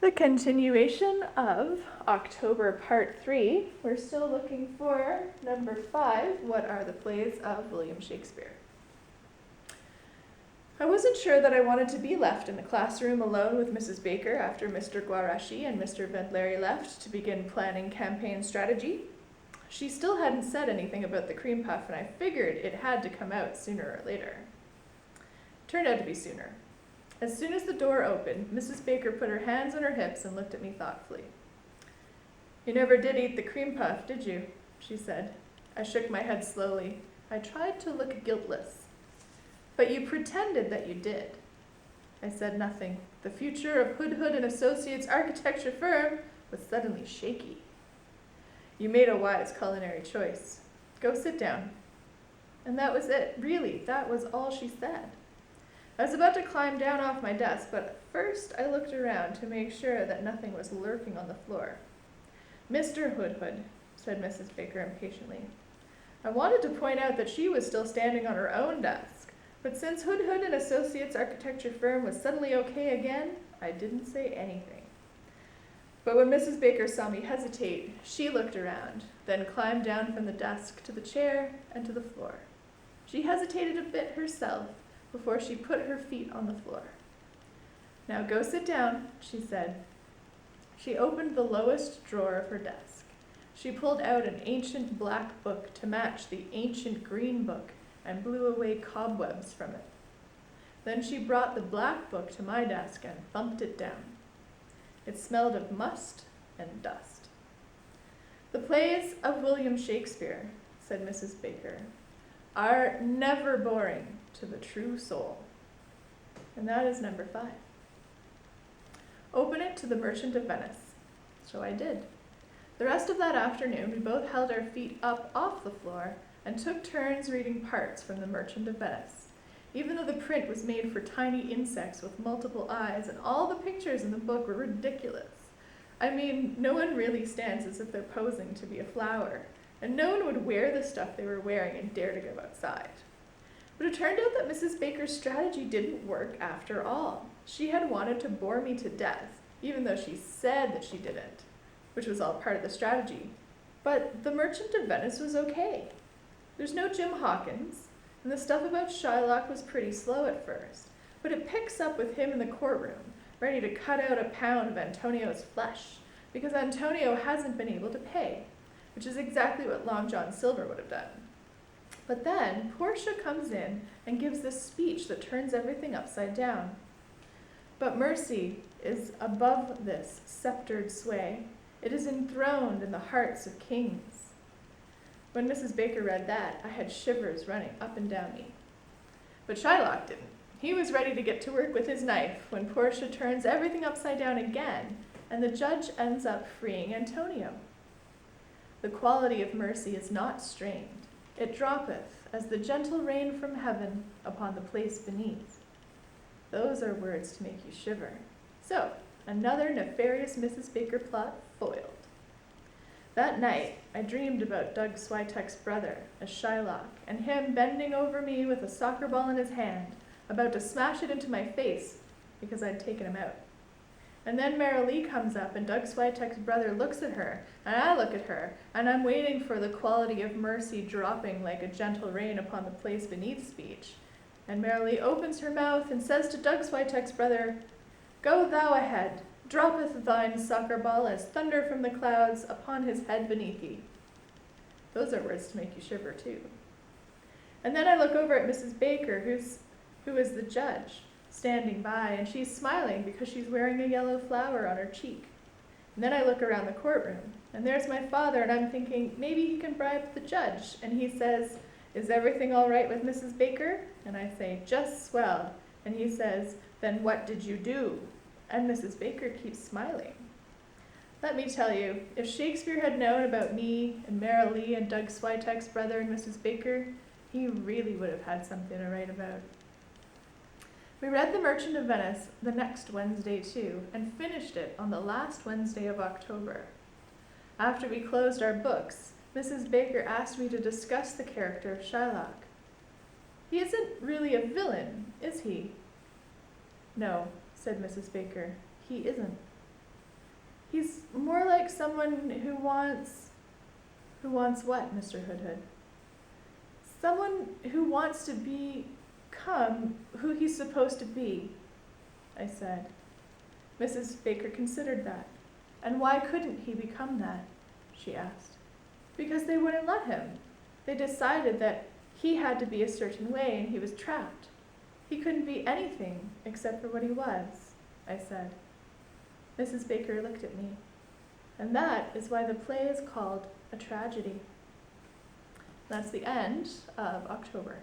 The continuation of October Part 3. We're still looking for number 5, What Are the Plays of William Shakespeare? I wasn't sure that I wanted to be left in the classroom alone with Mrs. Baker after Mr. Guarashi and Mr. Vendleri left to begin planning campaign strategy. She still hadn't said anything about the cream puff, and I figured it had to come out sooner or later. Turned out to be sooner. As soon as the door opened, Mrs. Baker put her hands on her hips and looked at me thoughtfully. "You never did eat the cream puff, did you?" she said. I shook my head slowly. I tried to look guiltless. "But you pretended that you did." I said nothing. The future of Hood and Associates architecture firm was suddenly shaky. "You made a wise culinary choice. Go sit down." And that was it. Really, that was all she said. I was about to climb down off my desk, but first I looked around to make sure that nothing was lurking on the floor. "Mr. Hood," said Mrs. Baker impatiently. I wanted to point out that she was still standing on her own desk, but since Hood and Associates architecture firm was suddenly okay again, I didn't say anything. But when Mrs. Baker saw me hesitate, she looked around, then climbed down from the desk to the chair and to the floor. She hesitated a bit herself before she put her feet on the floor. "Now go sit down," she said. She opened the lowest drawer of her desk. She pulled out an ancient black book to match the ancient green book and blew away cobwebs from it. Then she brought the black book to my desk and thumped it down. It smelled of must and dust. "The plays of William Shakespeare," said Mrs. Baker, "are never boring to the true soul." And that is number 5. Open it to The Merchant of Venice. So I did. The rest of that afternoon, we both held our feet up off the floor and took turns reading parts from The Merchant of Venice, even though the print was made for tiny insects with multiple eyes and all the pictures in the book were ridiculous. I mean, no one really stands as if they're posing to be a flower, and no one would wear the stuff they were wearing and dare to go outside. But it turned out that Mrs. Baker's strategy didn't work after all. She had wanted to bore me to death, even though she said that she didn't, which was all part of the strategy. But The Merchant of Venice was okay. There's no Jim Hawkins, and the stuff about Shylock was pretty slow at first, but it picks up with him in the courtroom, ready to cut out a pound of Antonio's flesh, because Antonio hasn't been able to pay, which is exactly what Long John Silver would have done. But then Portia comes in and gives this speech that turns everything upside down. But mercy is above this sceptered sway. It is enthroned in the hearts of kings. When Mrs. Baker read that, I had shivers running up and down me. But Shylock didn't. He was ready to get to work with his knife when Portia turns everything upside down again, and the judge ends up freeing Antonio. "The quality of mercy is not strained. It droppeth as the gentle rain from heaven upon the place beneath." Those are words to make you shiver. So, another nefarious Mrs. Baker plot foiled. That night, I dreamed about Doug Switek's brother as Shylock, and him bending over me with a soccer ball in his hand, about to smash it into my face because I'd taken him out. And then Marilee comes up, and Doug Switek's brother looks at her, and I look at her, and I'm waiting for the quality of mercy dropping like a gentle rain upon the place beneath speech. And Marilee opens her mouth and says to Doug Switek's brother, "Go thou ahead, droppeth thine soccer ball as thunder from the clouds upon his head beneath thee." Those are words to make you shiver too. And then I look over at Mrs. Baker, who is the judge, standing by, and she's smiling because she's wearing a yellow flower on her cheek. And then I look around the courtroom, and there's my father, and I'm thinking, maybe he can bribe the judge. And he says, "Is everything all right with Mrs. Baker?" And I say, "Just swell." And he says, "Then what did you do?" And Mrs. Baker keeps smiling. Let me tell you, if Shakespeare had known about me and Marilee and Doug Switek's brother and Mrs. Baker, he really would have had something to write about. We read The Merchant of Venice the next Wednesday too, and finished it on the last Wednesday of October. After we closed our books, Mrs. Baker asked me to discuss the character of Shylock. "He isn't really a villain, is he?" "No," said Mrs. Baker, "he isn't." He's more like someone who wants what, Mr. Hoodhood? Someone who wants to become who he's supposed to be, I said. Mrs. Baker considered that. And why couldn't he become that? She asked. Because they wouldn't let him. They decided that he had to be a certain way and he was trapped. He couldn't be anything except for what he was, I said. Mrs. Baker looked at me. And that is why the play is called a tragedy. That's the end of October.